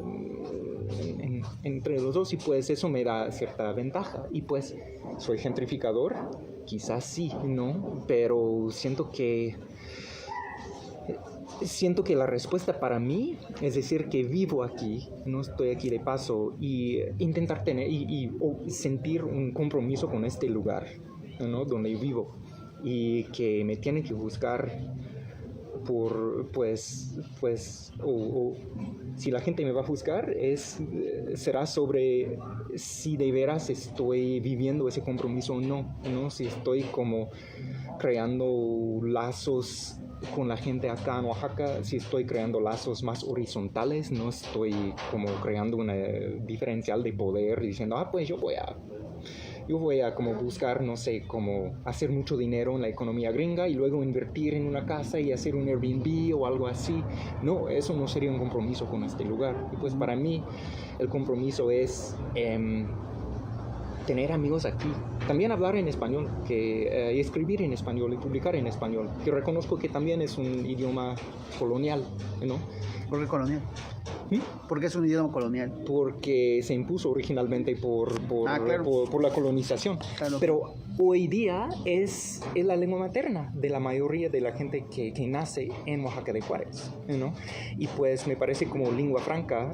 entre los dos, y pues eso me da cierta ventaja. Y pues soy gentrificador, quizás sí, ¿no? Pero siento que la respuesta para mí es decir que vivo aquí, no estoy aquí de paso, y intentar tener o sentir un compromiso con este lugar, ¿no? Donde vivo, y que me tienen que buscar por o si la gente me va a juzgar será sobre si de veras estoy viviendo ese compromiso o no, ¿no? Si estoy como creando lazos con la gente acá en Oaxaca, si estoy creando lazos más horizontales, no estoy como creando una diferencial de poder diciendo, pues yo voy a como buscar, no sé, como hacer mucho dinero en la economía gringa y luego invertir en una casa y hacer un Airbnb o algo así. No, eso no sería un compromiso con este lugar. Y pues para mí el compromiso es tener amigos aquí. También hablar en español, y escribir en español y publicar en español, que reconozco que también es un idioma colonial, ¿no? ¿Por qué colonial? Porque es un idioma colonial. Porque se impuso originalmente claro. por la colonización. Claro. Pero hoy día es la lengua materna de la mayoría de la gente que nace en Oaxaca de Juárez, ¿no? Y pues me parece como lengua franca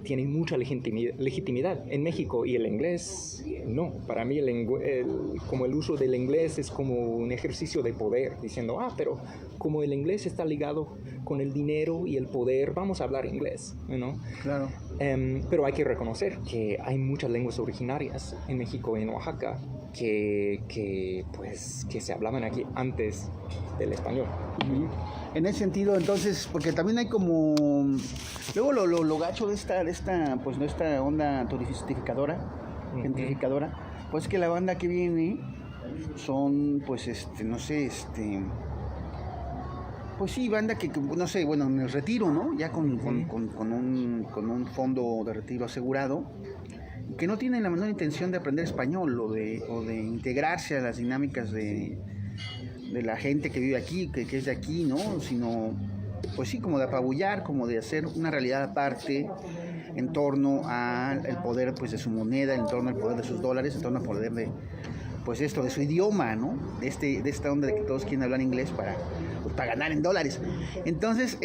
tiene mucha legitimidad en México, y el inglés no. Para mí como el uso del inglés es como un ejercicio de poder, diciendo, pero como el inglés está ligado con el dinero y el poder, vamos a hablar inglés, ¿no? Claro. Pero hay que reconocer que hay muchas lenguas originarias en México y en Oaxaca que se hablaban aquí antes del español. En ese sentido, entonces, porque también hay como luego lo gacho de esta onda turistificadora, gentrificadora, pues que la banda que viene son no sé, pues sí, banda que no sé, bueno, en el retiro, ¿no? Ya con un fondo de retiro asegurado, que no tienen la menor intención de aprender español o de integrarse a las dinámicas de la gente que vive aquí, que es de aquí, ¿no? Sino, pues sí, como de apabullar, como de hacer una realidad aparte en torno al poder, pues, de su moneda, en torno al poder de sus dólares, en torno al poder de, pues, esto, de su idioma, ¿no? De esta onda de que todos quieren hablar inglés para ganar en dólares. Entonces,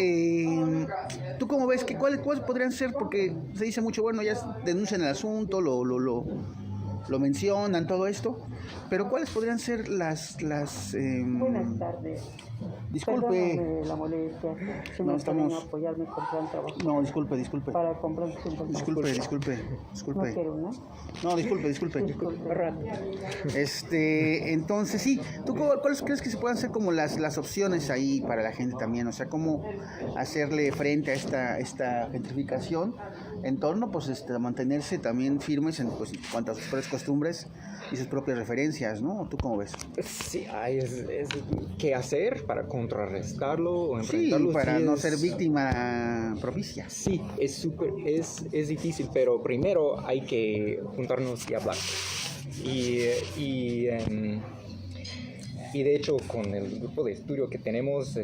¿tú cómo ves? ¿Cuáles podrían ser? Porque se dice mucho, bueno, ya denuncian el asunto, lo mencionan, todo esto, pero ¿cuáles podrían ser las Buenas tardes. Disculpe. Perdóname la molestia. Si No, me estamos... pueden apoyar, me compran trabajo. No, disculpe. Para comprar su Disculpe. No quiero, ¿no? No, disculpe. Entonces, sí, ¿tú cuáles crees que se puedan hacer como las opciones ahí para la gente también? O sea, ¿cómo hacerle frente a esta gentrificación en torno, pues, a mantenerse también firmes en cuanto a sus propias costumbres y sus propias referencias, ¿no? ¿Tú cómo ves? Sí, ¿qué hacer para contrarrestarlo o enfrentarlo? Sí, para no ser víctima propicia. Sí, es difícil, pero primero hay que juntarnos y hablar. Y de hecho, con el grupo de estudio que tenemos,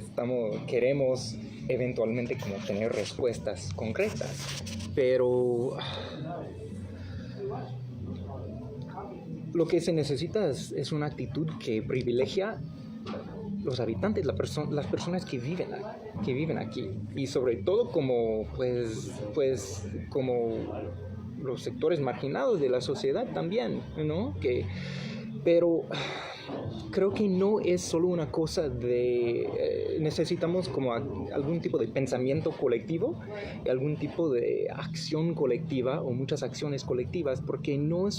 queremos eventualmente como tener respuestas concretas, pero lo que se necesita es una actitud que privilegia los habitantes, las personas que viven aquí, y sobre todo como como los sectores marginados de la sociedad también, ¿no? Pero creo que no es solo una cosa de... necesitamos como algún tipo de pensamiento colectivo, algún tipo de acción colectiva o muchas acciones colectivas, porque no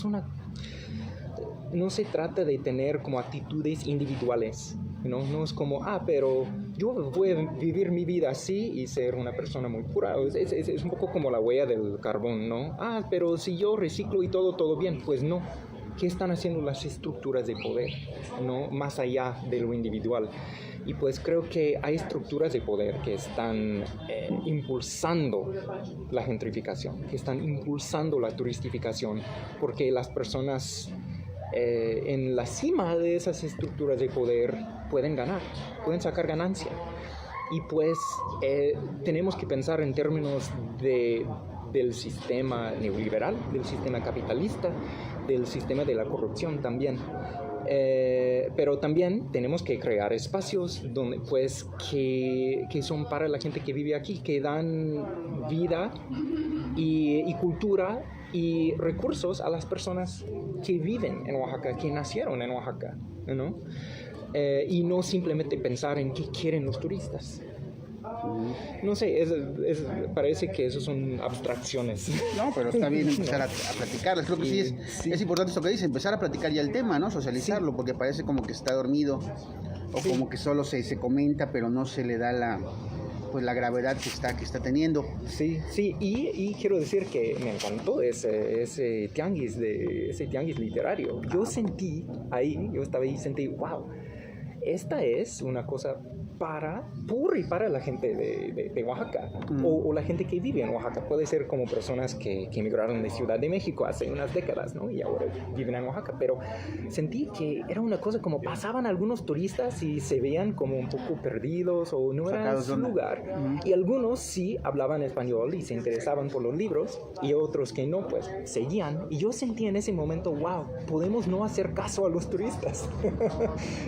se trata de tener como actitudes individuales, ¿no? No es como, pero yo voy a vivir mi vida así y ser una persona muy pura. Es un poco como la huella del carbón, ¿no? Pero si yo reciclo y todo bien, pues no. ¿Qué están haciendo las estructuras de poder, ¿no? Más allá de lo individual? Y pues creo que hay estructuras de poder que están impulsando la gentrificación, que están impulsando la turistificación, porque las personas en la cima de esas estructuras de poder pueden ganar, pueden sacar ganancia. Y pues tenemos que pensar en términos del sistema neoliberal, del sistema capitalista, del sistema de la corrupción también. Pero también tenemos que crear espacios donde, pues, que son para la gente que vive aquí, que dan vida y cultura y recursos a las personas que viven en Oaxaca, que nacieron en Oaxaca, ¿no? Y no simplemente pensar en qué quieren los turistas. No sé, parece que eso son abstracciones. No, pero está bien empezar a platicarlas. Creo que sí es importante esto que dice, empezar a platicar ya el tema, ¿no? Socializarlo, porque parece como que está dormido o como que solo se comenta, pero no se le da la gravedad que está teniendo. Sí, y quiero decir que me encantó ese tianguis literario. Yo estaba ahí, sentí, wow, esta es una cosa para la gente de Oaxaca o la gente que vive en Oaxaca. Puede ser como personas que emigraron de Ciudad de México hace unas décadas, ¿no? Y ahora viven en Oaxaca, pero sentí que era una cosa como pasaban algunos turistas y se veían como un poco perdidos o no era su lugar. Y algunos sí hablaban español y se interesaban por los libros y otros que no, pues seguían. Y yo sentí en ese momento, wow, podemos no hacer caso a los turistas.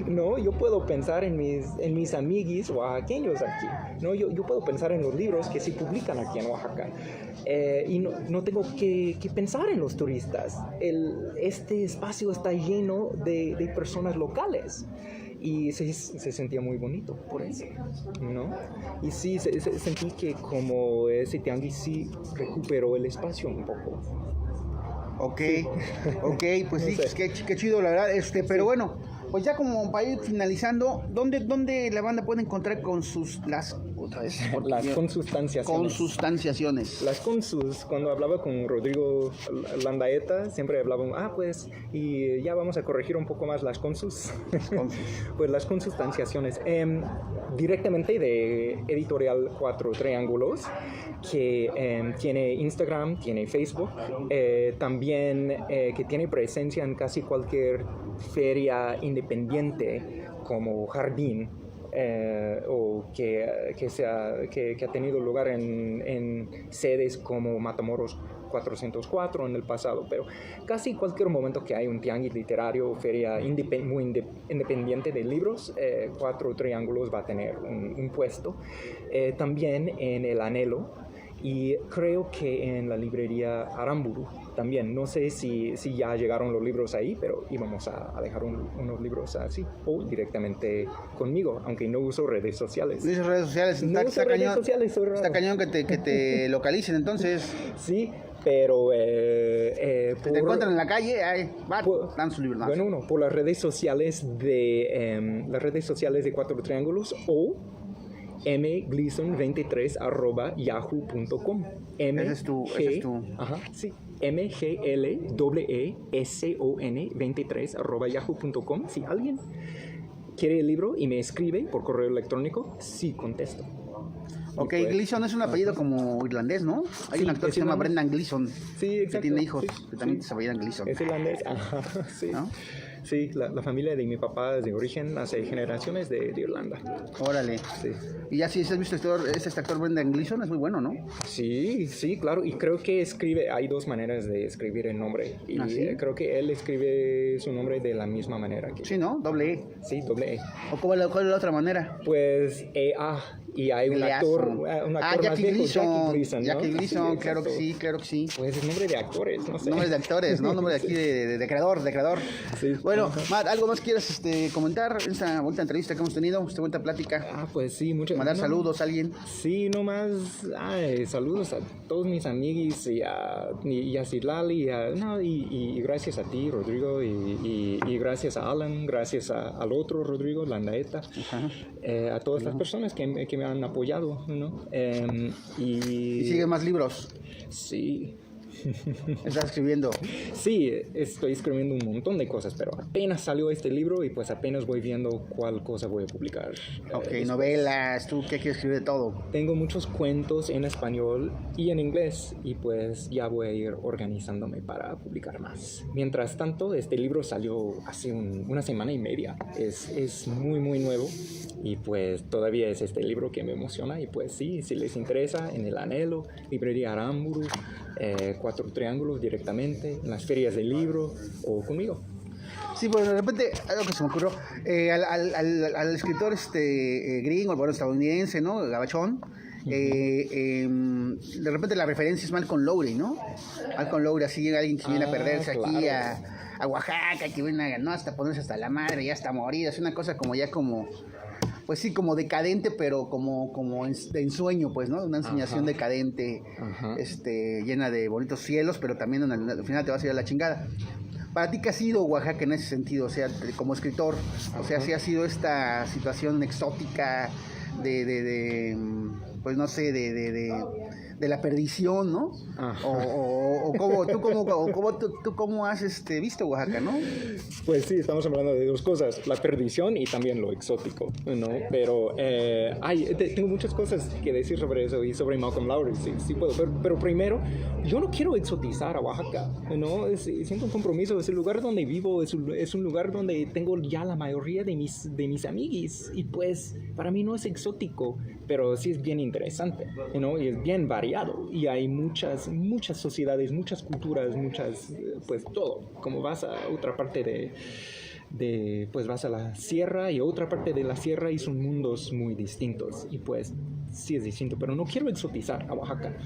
No, yo puedo pensar en mis amigos oaxaqueños aquí, ¿no? Yo puedo pensar en los libros que se publican aquí en Oaxaca y no tengo que pensar en los turistas. Este espacio está lleno de personas locales y se sentía muy bonito por eso, ¿no? Y sí, sentí que como ese tianguis sí recuperó el espacio un poco. Ok, pues sí, qué chido la verdad, pero bueno, pues ya como para ir finalizando, ¿dónde la banda puede encontrar las consustanciaciones? Las consus, cuando hablaba con Rodrigo Landaeta, siempre hablaban, pues, y ya vamos a corregir un poco más las consus. Pues las consustanciaciones, directamente de Editorial Cuatro Triángulos, que tiene Instagram, tiene Facebook, también que tiene presencia en casi cualquier feria independiente como Jardín, o que ha tenido lugar en sedes como Matamoros 404 en el pasado, pero casi cualquier momento que hay un tianguis literario o feria muy independiente de libros, Cuatro Triángulos va a tener un puesto. También en el Anhelo, y creo que en la librería Aramburu también. No sé si ya llegaron los libros ahí, pero íbamos a dejar unos libros así, o directamente conmigo, aunque no uso redes sociales. No uso redes sociales, está cañón que te localicen, entonces. Sí, pero te encuentran en la calle, dan su libro. Bueno, por las redes sociales de Cuatro Triángulos o mgleason23@yahoo.com. Ese es tu. Ajá, sí. mgleason23@yahoo.com. Si alguien quiere el libro y me escribe por correo electrónico, sí contesto. Ok, pues, Gleason es un apellido como irlandés, ¿no? Hay un actor que se llama Brendan Gleeson, que tiene hijos que también se apellidan Gleason. Es irlandés, ajá, sí. ¿No? Sí, la familia de mi papá es de origen hace generaciones de Irlanda. Órale. Sí. Y ya si has visto este actor Brendan Gleeson, es muy bueno, ¿no? Sí, claro. Y creo que hay dos maneras de escribir el nombre. Y creo que él escribe su nombre de la misma manera que... Sí, ¿no? Doble E. Sí, doble E. ¿O cuál es la otra manera? Pues EA. Y hay un Peleazo. actor más Jackie viejo, Gleason. Jackie Gleason, ¿no? Jackie Gleason, Sí, claro que exacto. sí, claro que sí. Pues es nombre de actores, no sé. Nombres de actores, ¿no? Nombre de aquí de creador. Sí. Bueno, Ajá. Matt, ¿algo más quieres comentar en esta vuelta entrevista que hemos tenido, esta vuelta plática? Ah, pues sí, muchas Mandar saludos a alguien. Sí, nomás saludos a todos mis amigos y a Citlali y gracias a ti, Rodrigo, y gracias a Alan, gracias al otro Rodrigo, Landaeta, a todas las personas que me han apoyado, ¿no? Y sigue más libros. Sí. Estás escribiendo. Sí, estoy escribiendo un montón de cosas, pero apenas salió este libro y pues apenas voy viendo cuál cosa voy a publicar. Ok, después. novelas, ¿tú qué quieres escribir de todo? Tengo muchos cuentos en español y en inglés y pues ya voy a ir organizándome para publicar más. Mientras tanto, este libro salió hace una semana y media. Es muy, muy nuevo y pues todavía es este libro que me emociona y pues sí, si les interesa, en El Anhelo, Librería Aramburu, Cuatro Triángulos directamente, en las ferias del libro o conmigo. Sí, pues de repente, algo que se me ocurrió, al escritor gringo, bueno, estadounidense, ¿no? Gabachón, de repente la referencia es Malcolm Lowry, ¿no? Malcolm Lowry, así alguien que viene a perderse aquí claro. a Oaxaca, que viene no, hasta ponerse hasta la madre, ya hasta morir, es una cosa como ya como... Pues sí, como decadente, pero como de ensueño, pues, ¿no? Una ensoñación Ajá. decadente, Ajá. llena de bonitos cielos, pero también al final te vas a ir a la chingada. Para ti, ¿qué ha sido Oaxaca en ese sentido? O sea, como escritor, o sea, ¿sí ha sido esta situación exótica pues no sé, de la perdición, ¿no? Ajá. O tú cómo has visto Oaxaca, ¿no? Pues sí, estamos hablando de dos cosas, la perdición y también lo exótico, ¿no? Pero tengo muchas cosas que decir sobre eso y sobre Malcolm Lowry, sí puedo, pero primero, yo no quiero exotizar a Oaxaca, ¿no? Siento un compromiso, es el lugar donde vivo, es un lugar donde tengo ya la mayoría de mis amiguis y pues para mí no es exótico, pero sí es bien interesante, ¿no? Y es bien variado y hay muchas sociedades, muchas culturas, pues todo. Como vas a otra parte pues vas a la sierra y otra parte de la sierra y son mundos muy distintos y pues sí es distinto, pero no quiero exotizar a Oaxaca.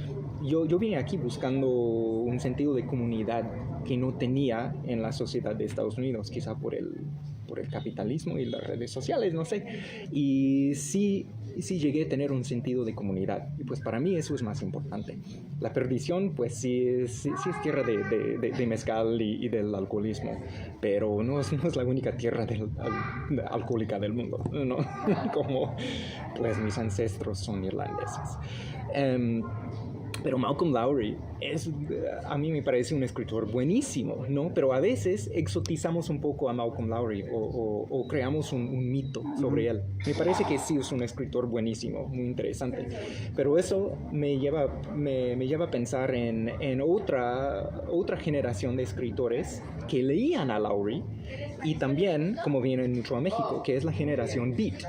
Yo vine aquí buscando un sentido de comunidad que no tenía en la sociedad de Estados Unidos, quizá por el capitalismo y las redes sociales, no sé. Y sí llegué a tener un sentido de comunidad. Y pues para mí eso es más importante. La perdición, pues sí es tierra de mezcal y del alcoholismo, pero no es la única tierra alcohólica del mundo, ¿no? Como pues mis ancestros son irlandeses. Pero Malcolm Lowry a mí me parece un escritor buenísimo, ¿no? Pero a veces exotizamos un poco a Malcolm Lowry o creamos un mito sobre él. Me parece que sí es un escritor buenísimo, muy interesante. Pero eso me lleva a pensar en otra generación de escritores que leían a Lowry y también, como vienen mucho a México, que es la generación Beat,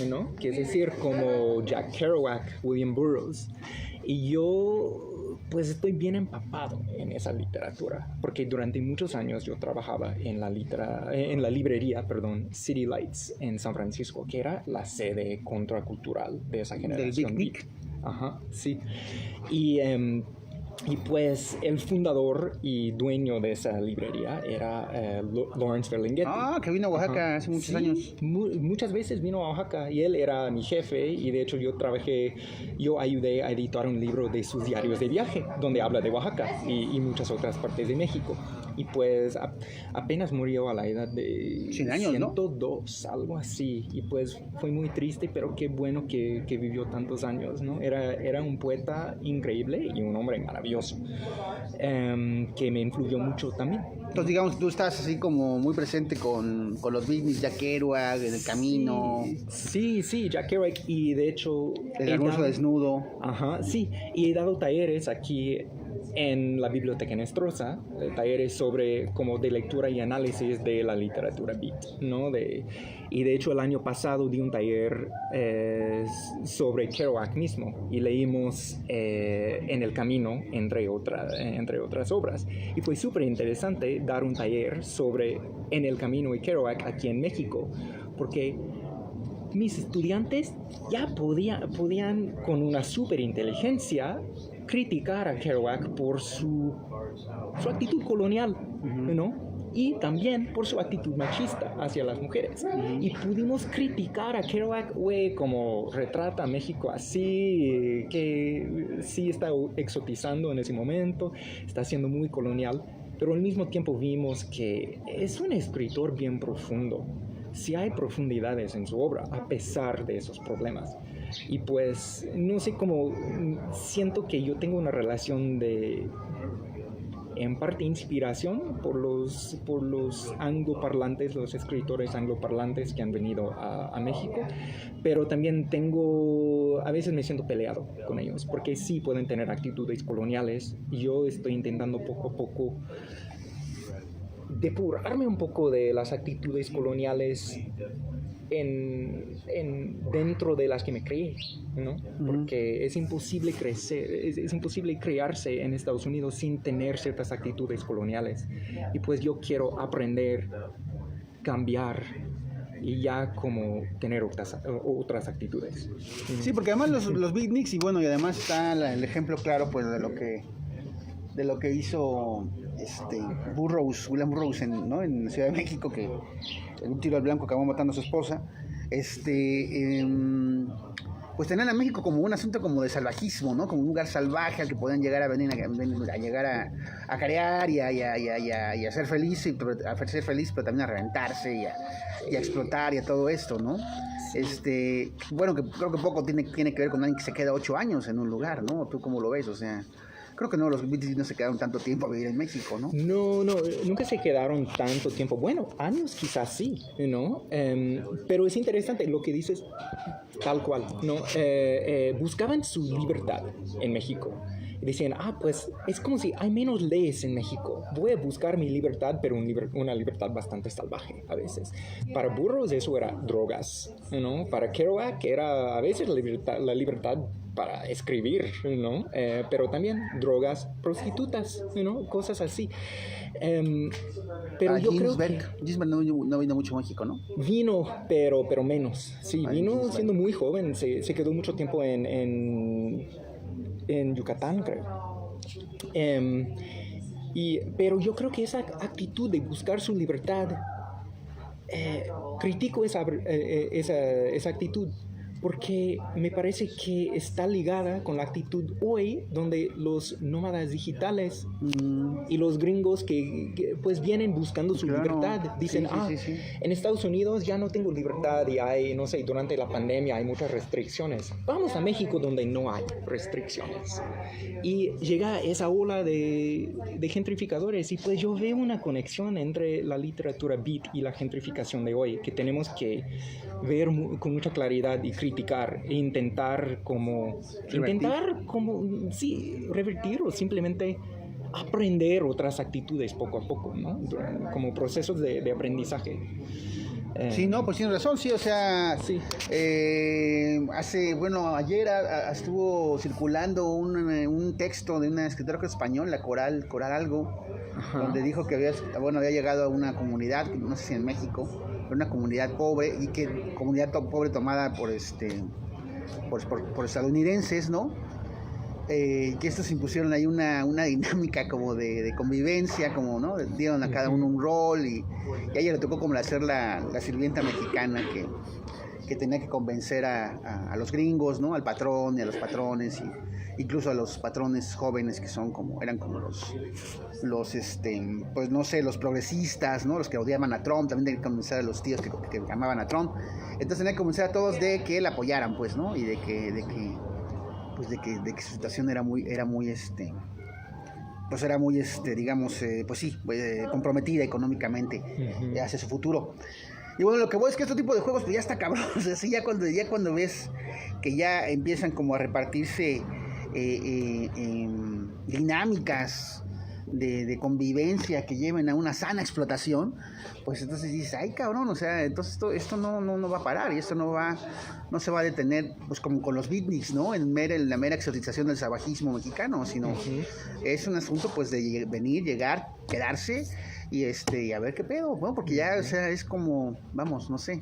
¿no? Que es decir, como Jack Kerouac, William Burroughs. Y yo, pues estoy bien empapado en esa literatura, porque durante muchos años yo trabajaba en la librería, City Lights en San Francisco, que era la sede contracultural de esa generación. Del Big Nick. Ajá, sí. Y pues el fundador y dueño de esa librería era Lawrence Ferlinghetti. Ah, que vino a Oaxaca hace muchos años. Muchas veces vino a Oaxaca y él era mi jefe y de hecho yo ayudé a editar un libro de sus diarios de viaje donde habla de Oaxaca y muchas otras partes de México. Y pues apenas murió a la edad de 100 años, 102, ¿no? Algo así. Y pues fue muy triste, pero qué bueno que vivió tantos años, ¿no? Era un poeta increíble y un hombre maravilloso, que me influyó mucho también. Entonces, digamos, tú estás así como muy presente con los beatniks, Jack Kerouac, en el camino. Sí, Jack Kerouac, y de hecho... El almuerzo desnudo. Ajá, sí, y he dado talleres aquí en la Biblioteca Nostrosa, talleres como de lectura y análisis de la literatura beat, ¿no? Y de hecho el año pasado di un taller sobre Kerouac mismo y leímos En el Camino, entre otras obras. Y fue súper interesante dar un taller sobre En el Camino y Kerouac aquí en México, porque mis estudiantes ya podían con una superinteligencia criticar a Kerouac por su actitud colonial, ¿no? Y también por su actitud machista hacia las mujeres. Y pudimos criticar a Kerouac, como retrata a México así, que sí está exotizando en ese momento, está siendo muy colonial, pero al mismo tiempo vimos que es un escritor bien profundo. Sí hay profundidades en su obra, a pesar de esos problemas. Y pues, no sé cómo, siento que yo tengo una relación de, en parte, inspiración por los angloparlantes, los escritores angloparlantes que han venido a México, pero también a veces me siento peleado con ellos, porque sí pueden tener actitudes coloniales, y yo estoy intentando poco a poco depurarme un poco de las actitudes coloniales dentro de las que me creí, ¿no? Porque es imposible crecer, es imposible criarse en Estados Unidos sin tener ciertas actitudes coloniales. Y pues yo quiero aprender, cambiar y ya como tener otras actitudes. Sí, porque además los beatniks, y bueno, y además está el ejemplo claro pues de lo que hizo William Burroughs en Ciudad de México, que en un tiro al blanco acabó matando a su esposa. Pues tenían a México como un asunto como de salvajismo, ¿no? Como un lugar salvaje al que podían llegar a llegar a carear y a ser feliz, pero también a reventarse y a explotar y a todo esto, ¿no? Bueno, que creo que poco tiene que ver con alguien que se queda 8 años en un lugar, ¿no? ¿Tú cómo lo ves? O sea, creo que no, los Beatles no se quedaron tanto tiempo a vivir en México, ¿no? No, nunca se quedaron tanto tiempo. Bueno, años quizás sí, ¿no? Pero es interesante lo que dices, tal cual, ¿no? Buscaban su libertad en México. Decían, pues es como si hay menos leyes en México. Voy a buscar mi libertad, pero una libertad bastante salvaje a veces. Para Burroughs eso era drogas, ¿no? Para Kerouac era a veces la libertad para escribir, ¿no? Pero también drogas, prostitutas, ¿no? Cosas así. Pero yo creo que Ginsberg no vino mucho a México, ¿no? vino, pero menos. Sí, vino Ginsberg. siendo muy joven. Se quedó mucho tiempo en Yucatán, creo. Pero yo creo que esa actitud de buscar su libertad, critico esa actitud, porque me parece que está ligada con la actitud hoy, donde los nómadas digitales y los gringos que pues vienen buscando su libertad, dicen, sí. en Estados Unidos ya no tengo libertad y hay, no sé, durante la pandemia hay muchas restricciones. Vamos a México donde no hay restricciones. Y llega esa ola de gentrificadores, y pues yo veo una conexión entre la literatura beat y la gentrificación de hoy, que tenemos que ver con mucha claridad y criticar e intentar revertir o simplemente aprender otras actitudes poco a poco, ¿no? Como procesos de aprendizaje. Sí, no, pues tienes razón, sí, o sea, Sí. Ayer estuvo circulando un texto de una escritora española, Coral Algo, donde dijo que había llegado a una comunidad, no sé si en México, pero una comunidad pobre, y que comunidad pobre tomada por estadounidenses, ¿no? Que estos impusieron ahí una dinámica como de convivencia, como, ¿no? Dieron a cada uno un rol, y a ella le tocó como hacer la sirvienta mexicana que tenía que convencer a los gringos, ¿no? Al patrón y a los patrones, y incluso a los patrones jóvenes que eran como los pues no sé, los progresistas, ¿no? Los que odiaban a Trump, también tenían que convencer a los tíos que amaban a Trump. Entonces tenían que convencer a todos de que la apoyaran, pues, ¿no? Y de que su situación era muy comprometida económicamente hacia su futuro. Y bueno, lo que voy es que este tipo de juegos pues ya está cabrón. O sea, sí, ya cuando ves que ya empiezan como a repartirse dinámicas de convivencia que lleven a una sana explotación, pues entonces dices, ay cabrón, o sea, entonces esto no va a parar, y esto no se va a detener, pues como con los beatniks, ¿no? En la mera exotización del salvajismo mexicano, sino es un asunto pues de venir, llegar, quedarse y a ver qué pedo, bueno, porque ya, o sea, es como, vamos, no sé.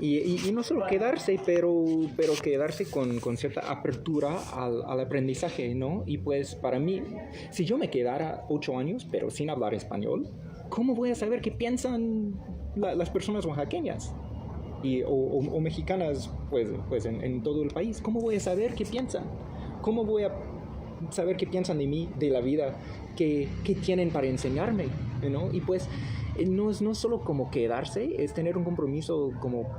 Y no solo quedarse, pero quedarse con cierta apertura al aprendizaje, ¿no? Y pues para mí, si yo me quedara 8 años, pero sin hablar español, ¿cómo voy a saber qué piensan las personas oaxaqueñas? O mexicanas, pues en todo el país. ¿Cómo voy a saber qué piensan? ¿Cómo voy a saber qué piensan de mí, de la vida, qué tienen para enseñarme, ¿no? Y pues no es solo como quedarse, es tener un compromiso como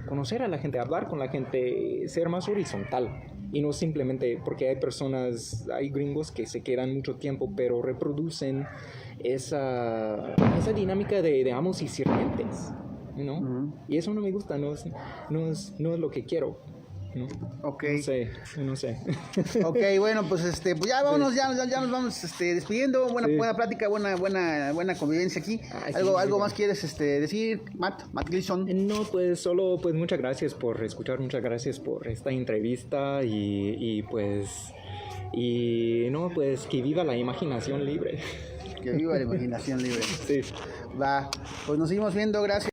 conocer a la gente, hablar con la gente, ser más horizontal. Y no simplemente porque hay gringos que se quedan mucho tiempo, pero reproducen esa dinámica de amos y sirvientes, ¿no? Uh-huh. Y eso no me gusta, no es lo que quiero, ¿no? Ok. No sé. Ok, bueno, pues pues ya vámonos, ya nos vamos despidiendo. Buena plática, buena convivencia aquí. ¿Algo más quieres decir, Matt Gleason? No, pues solo pues muchas gracias por escuchar, muchas gracias por esta entrevista y no, pues que viva la imaginación libre. Que viva la imaginación libre. Sí. Va, pues nos seguimos viendo, gracias.